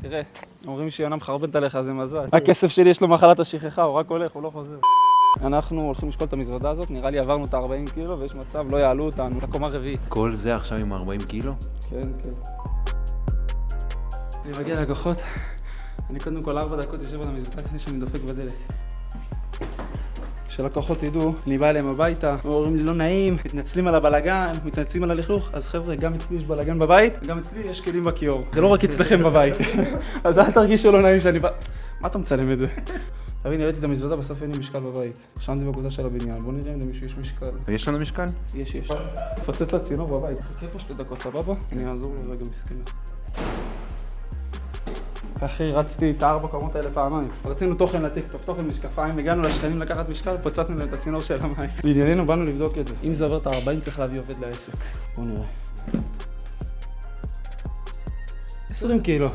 תראה, אומרים שיונה מחרבנת עליך, זה מזל. הכסף שלי יש לו מחלת השכחה, הוא רק הולך, הוא לא חוזר. אנחנו הולכים לשקול את המזוודה הזאת, נראה לי עברנו את ה-40 קילו ויש מצב לא יעלו אותנו לקומה רביעית. כל זה עכשיו עם 40 קילו? כן, כן. אני מגיע לכוחות, אני קודם כל 4 דקות יושב על המזוודה לפני שאני דופק בדלת. כשלקוחות ידעו, אני בא אליהם הביתה, אומרים לי לא נעים, מתנצלים על הבלגן, מתנצלים על הלכלוך, אז חבר'ה, גם אצלי יש בלגן בבית, וגם אצלי יש כלים בכיור. זה לא רק אצלכם בבית. אז אל תרגישו לא נעים שאני בא... מה אתה מצלם את זה? תבין, הראיתי את המזוודה, בסוף אין לי משקל בבית. רשמתי בקבוצה של הבניין, בוא נראה אם למישהו יש משקל. יש לנו משקל? יש. תפוצץ לצינור בבית. חכה פה 2 דקות, סבבה? אני אעזור לו רגע מסכנה. אחי, רצתי את 4 קומות האלה פעמיים. רצינו תוכן לטיקטוק, תוכן משקפיים, הגענו לשכנים לקחת משקל, פוצצנו להם את הצינור של המים. בענייננו באנו לבדוק את זה. אם זה עובר את ה-40 צריך להביא עובד לעסק. בוא נראה. 20 קילו.